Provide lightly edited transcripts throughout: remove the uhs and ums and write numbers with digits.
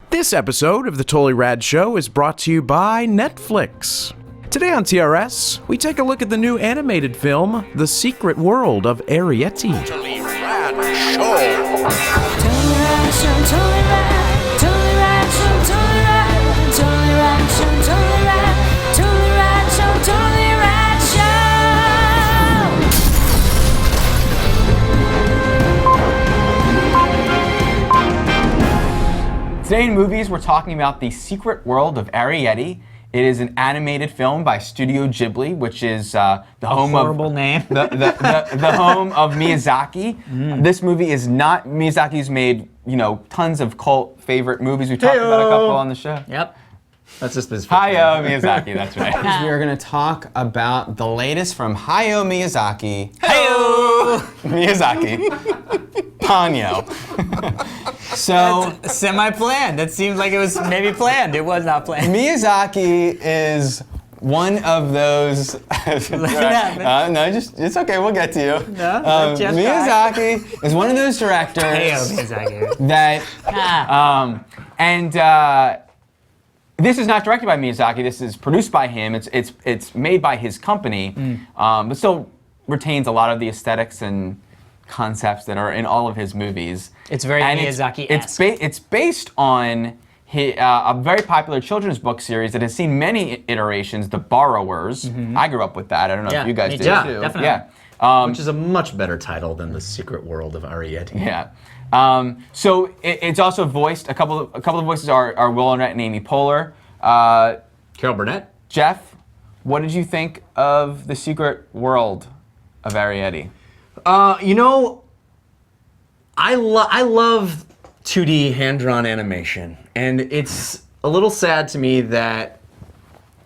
This episode of The Totally Rad Show is brought to you by Netflix. Today on TRS, we take a look at the new animated film, The Secret World of Arrietty. Totally Rad Show. Today in movies, we're talking about The Secret World of Arrietty. It is an animated film by Studio Ghibli, which is the home horrible name. the home of Miyazaki. This movie is not Miyazaki's made, tons of cult favorite movies. We talked about a couple on the show. Yep. That's just his Hayao Miyazaki, that's right. We are going to talk about the latest from Hayao Miyazaki. Hayao Miyazaki. Ponyo. So, Semi-planned. That seems like it was maybe planned. It was not planned. Miyazaki is one of those. No, it's okay. We'll get to you. No, just Miyazaki is one of those directors that, this is not directed by Miyazaki. This is produced by him. It's made by his company, but still retains a lot of the aesthetics and concepts that are in all of his movies. It's very Miyazaki-esque. It's based on a very popular children's book series that has seen many iterations, The Borrowers. I grew up with that. I don't know if you guys did too. Definitely. Yeah, which is a much better title than The Secret World of Arrietty. Yeah. So it's also voiced. A couple of voices are Will Arnett and Amy Poehler. Carol Burnett. Jeff, what did you think of The Secret World of Arrietty? I love 2D hand-drawn animation, and it's a little sad to me that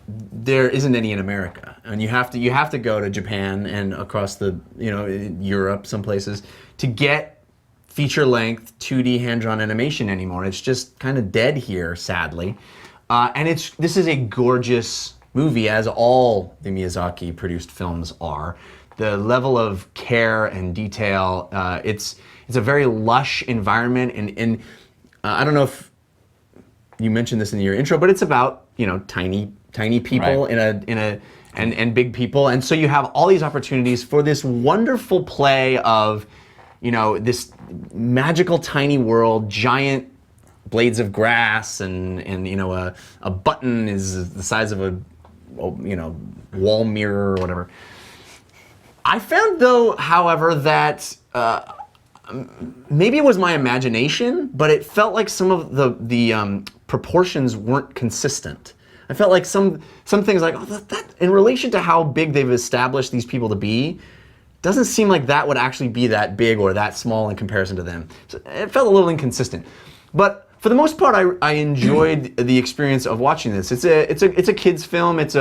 there isn't any in America, and you have to go to Japan and across the Europe, some places, to get feature-length 2D hand-drawn animation anymore. It's just kind of dead here, sadly, and this is a gorgeous movie, as all the Miyazaki-produced films are. The level of care and detail, it's a very lush environment, and I don't know if you mentioned this in your intro, but it's about tiny people right. and big people, and so you have all these opportunities for this wonderful play of this magical tiny world, giant blades of grass, and a button is the size of a wall mirror or whatever. I found, though, however, that maybe it was my imagination, but it felt like some of the proportions weren't consistent. I felt like some things like, that in relation to how big they've established these people to be, doesn't seem like that would actually be that big or that small in comparison to them. So it felt a little inconsistent. But for the most part, I enjoyed the experience of watching this. It's a kids film. It's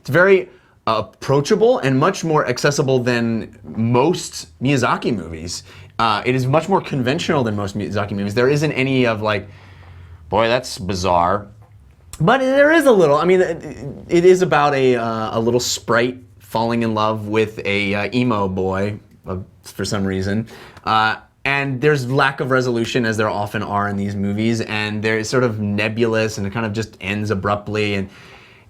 very approachable and much more accessible than most Miyazaki movies. It is much more conventional than most Miyazaki movies. There isn't any of like, boy, that's bizarre. But there is a little. I mean, it is about a little sprite falling in love with a emo boy for some reason. And there's lack of resolution, as there often are in these movies, and they're sort of nebulous, and it kind of just ends abruptly. And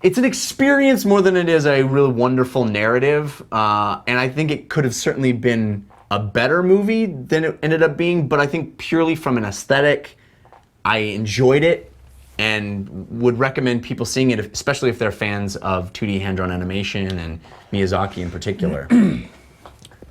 it's an experience more than it is a really wonderful narrative, and I think it could have certainly been a better movie than it ended up being, but I think purely from an aesthetic, I enjoyed it and would recommend people seeing it, especially if they're fans of 2D hand-drawn animation and Miyazaki in particular.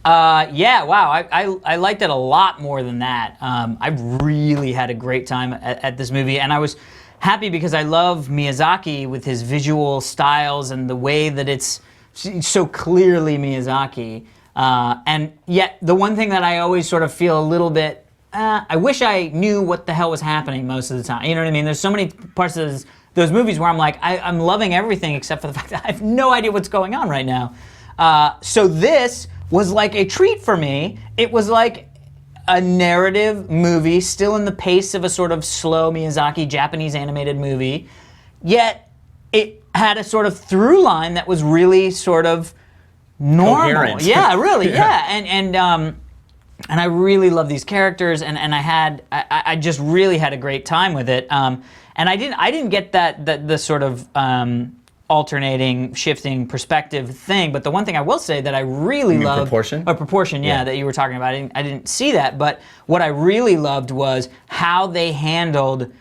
Yeah, wow, I liked it a lot more than that. I really had a great time at this movie, and I was happy because I love Miyazaki with his visual styles and the way that it's so clearly Miyazaki. And yet, the one thing that I always sort of feel a little bit, I wish I knew what the hell was happening most of the time. You know what I mean? There's so many parts of those movies where I'm like, I'm loving everything except for the fact that I have no idea what's going on right now. So this was like a treat for me. It was like a narrative movie, still in the pace of a sort of slow Miyazaki Japanese animated movie, yet it had a sort of through line that was really sort of normal. Coherent. Yeah, really, yeah. And and I really love these characters, and I just really had a great time with it. And I didn't get the sort of alternating, shifting perspective thing. But the one thing I will say that I really loved, proportion, yeah, that you were talking about. I didn't see that, but what I really loved was how they handled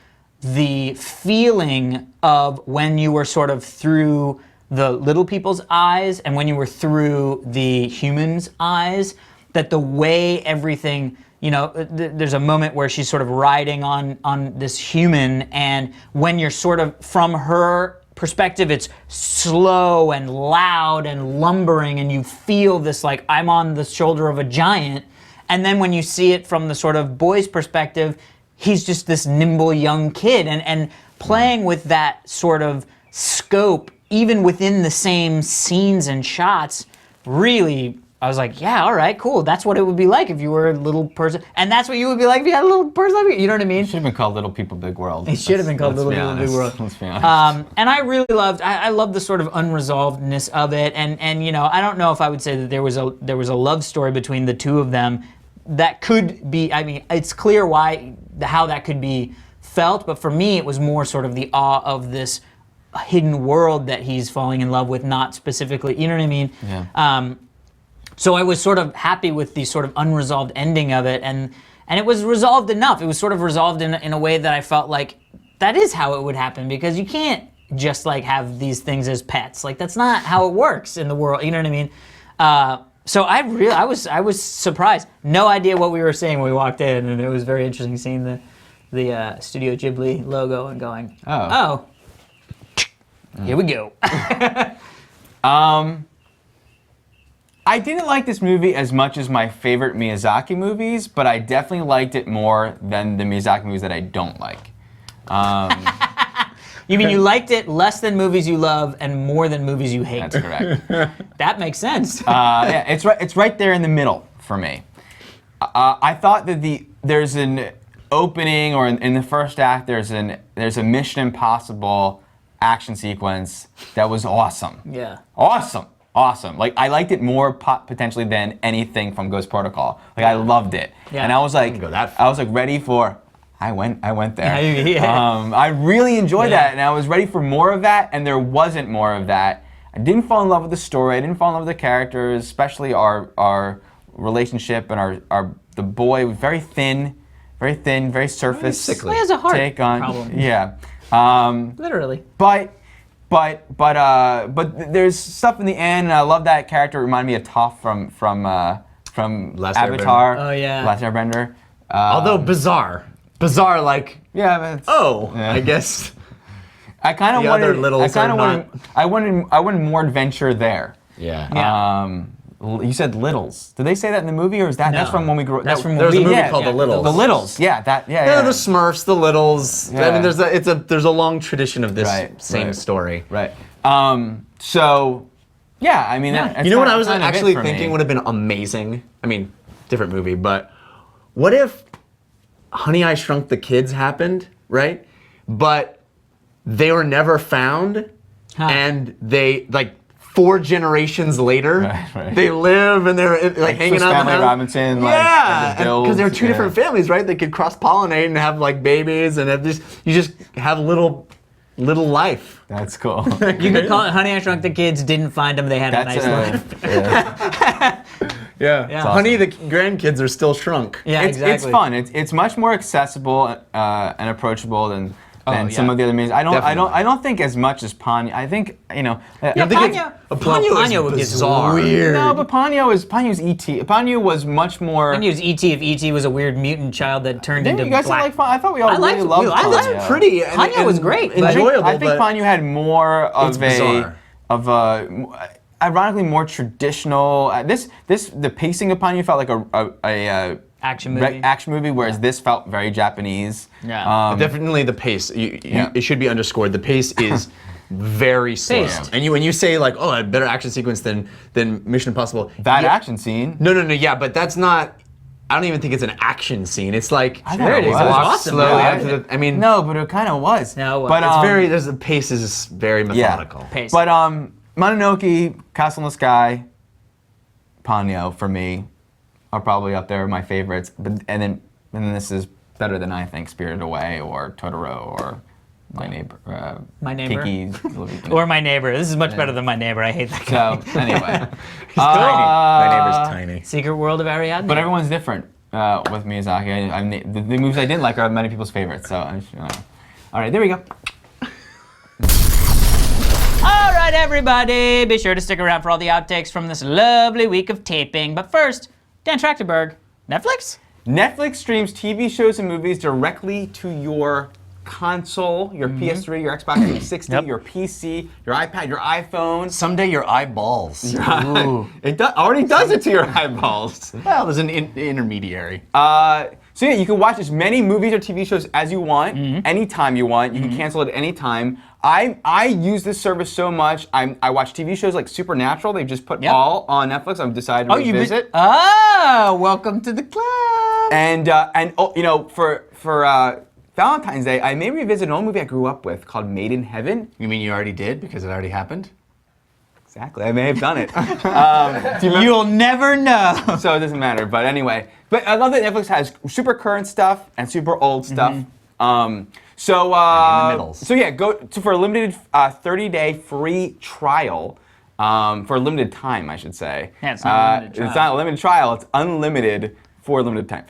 the feeling of when you were sort of through the little people's eyes and when you were through the humans' eyes. That the way everything, there's a moment where she's sort of riding on this human, and when you're sort of from her perspective, it's slow and loud and lumbering, and you feel this like I'm on the shoulder of a giant. And then when you see it from the sort of boy's perspective, he's just this nimble young kid, and playing with that sort of scope, even within the same scenes and shots, really. I was like, yeah, all right, cool. That's what it would be like if you were a little person. And that's what you would be like if you had a little person like you. You know what I mean? It should have been called Little People, Big World. It should have been called Little People, Big World. Let's be honest. And I really loved, I loved the sort of unresolvedness of it. And I don't know if I would say that there was a love story between the two of them that could be, I mean, it's clear how that could be felt. But for me, it was more sort of the awe of this hidden world that he's falling in love with, not specifically, you know what I mean? Yeah. So I was sort of happy with the sort of unresolved ending of it, and it was resolved enough. It was sort of resolved in a way that I felt like that is how it would happen, because you can't just like have these things as pets. Like that's not how it works in the world. You know what I mean? So I was surprised. No idea what we were saying when we walked in, and it was very interesting seeing the Studio Ghibli logo and going, oh, here we go. I didn't like this movie as much as my favorite Miyazaki movies, but I definitely liked it more than the Miyazaki movies that I don't like. You mean you liked it less than movies you love and more than movies you hate? That's correct. That makes sense. Yeah, it's right there in the middle for me. I thought that there's an opening, or in the first act, there's a Mission Impossible action sequence that was awesome. Yeah. Awesome. Like I liked it more potentially than anything from Ghost Protocol. Like I loved it, and I was like, ready for. I went there. Yeah. I really enjoyed that, and I was ready for more of that, and there wasn't more of that. I didn't fall in love with the story. I didn't fall in love with the characters, especially our relationship and the boy was very thin, very surface. Sickly. He has a heart take on problem. Yeah. Literally. But there's stuff in the end, and I love that character. It reminded me of Toph from Last Avatar. Airbender. Oh yeah. Last Airbender. Although bizarre, like Yeah, but I guess I kind of the wanted. other littles I wanted more adventure there. yeah. You said Littles. Did they say that in the movie, or is that that's from when we grew up? That's from There's a movie yeah, called The Littles. The Littles. Yeah, Yeah, the Smurfs, the Littles. Yeah. I mean, there's a long tradition of this same story. Right. So, yeah, I mean, that's You know what I was kind of it actually for thinking me. would have been amazing? I mean, different movie, but what if Honey, I Shrunk the Kids happened, right? But they were never found, and they, like, 4 generations later, Right. they live and they're like hanging Swiss out. Family Robinson, like, yeah, and the Bills, because they're two different families, right? They could cross-pollinate and have like babies, and you just have little life. That's cool. You could call it Honey, I Shrunk the Kids, didn't find them, they had a nice life. Yeah. Yeah. Honey, the grandkids are still shrunk. Yeah, It's exactly. fun. It's much more accessible and approachable than some of the other movies. I don't think as much as Ponyo. I think Ponyo gets bizarre. weird. No, but Ponyo's E.T. Ponyo was much more. Ponyo was E.T. if E.T. was a weird mutant child that turned Didn't into you guys black. like Ponyo? I thought we all liked really loved it. I Ponyo. liked It's pretty. Ponyo was great, but- enjoyable. I think but Ponyo had more It's bizarre. ironically more traditional. The pacing of Ponyo felt like a Action movie. action movie, whereas this felt very Japanese. Yeah. Definitely the pace. It should be underscored. The pace is very slow. Paced. And when you say like, oh, a better action sequence than Mission Impossible. That action scene. No, yeah, but that's not. I don't even think it's an action scene. It's like I thought it was. walk It was awesome, slowly yeah. up to the. I mean, No, but it kind of was. No, but it's the pace is very methodical. Pace. But Mononoke, Castle in the Sky, Ponyo for me. are probably up there, my favorites. But and then this is better than I think Spirited Away or Totoro or My Neighbor. My Neighbor? Kiki's, Or My Neighbor. This is much better than My Neighbor. I hate that guy. So anyway, My neighbor's tiny. Secret World of Ariadne. but everyone's different with Miyazaki. The movies I didn't like are many people's favorites. So all right, there we go. All right, everybody, be sure to stick around for all the outtakes from this lovely week of taping. But first, Dan Trachtenberg, Netflix? Netflix streams TV shows and movies directly to your console, your PS3, your Xbox 360, Yep. your PC, your iPad, your iPhone. Someday your eyeballs. It already does it to your eyeballs. Well, there's an intermediary. So yeah, you can watch as many movies or TV shows as you want, anytime you want. You can cancel at any time. I use this service so much. I watch TV shows like Supernatural. They've just put all on Netflix. I've decided to revisit. Welcome to the club. And you know, for Valentine's Day, I may revisit an old movie I grew up with called Made in Heaven. You mean you already did because it already happened? Exactly, I may have done it. Do you remember? You'll never know. So it doesn't matter, but anyway. But I love that Netflix has super current stuff and super old stuff. in the middles. So yeah, for a limited 30-day free trial. For a limited time, I should say. Yeah, it's not a limited trial. It's not a limited trial, it's unlimited for a limited time.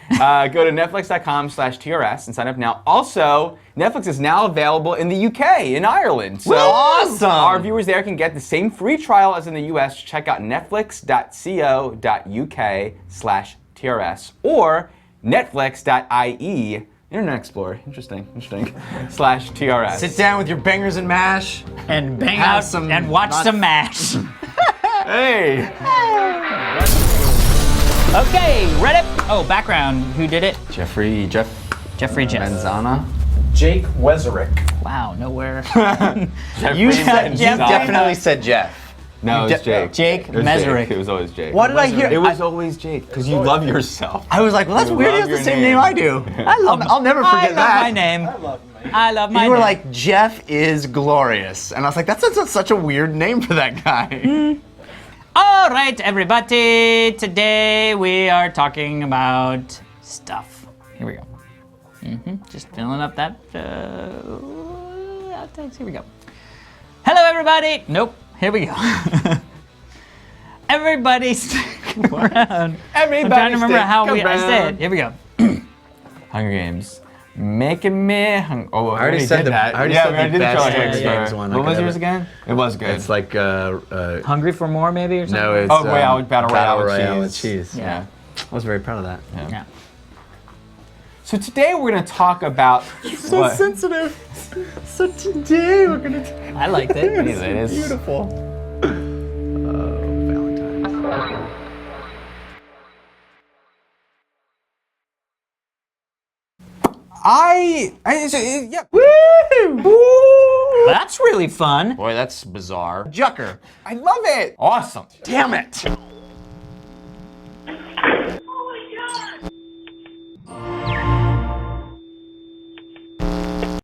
Go to netflix.com/TRS and sign up now. Also, Netflix is now available in the UK, in Ireland. So awesome! Our viewers there can get the same free trial as in the US. Check out netflix.co.uk/TRS or netflix.ie. Internet Explorer, interesting, /TRS. Sit down with your bangers and mash. And bang Have out some and watch not- some MASH. Hey! Okay, ready? Oh, background. Who did it? Jeffrey Manzana. Jake Wezerick. Wow, nowhere. You said Jeff. definitely said Jeff. No, it was Jake. Jake It was Meserick. Jake. It was always Jake. What did I hear? It was always Jake, because you love yourself. I was like, well, that's You weird. He love has the your same name. name I do. I'll never I forget love that. my name. I love my You were name. like, Jeff is glorious. And I was like, that's such a weird name for that guy. All right, everybody. Today we are talking about stuff. Here we go. Just filling up that outtakes. Here we go. Hello, everybody. Nope. Here we go. Everybody stick around. I'm trying to remember how I say it. Here we go. Hunger Games. Making me hungry. Oh, I already said did the- that. I already yeah, said we the already did best Hunger Hunger Games Games one. one. I What was could yours have- again? It was good. It's like, Hungry for more, maybe, or something? no, it's Oh, Battle Royale with cheese. Yeah. I was very proud of that. Yeah. So today we're going to talk about. So what? sensitive. So today we're gonna. I liked it. It is. Beautiful. Valentine's. Yeah. That's really fun. Boy, that's bizarre. Jucker. I love it. Awesome. Damn it.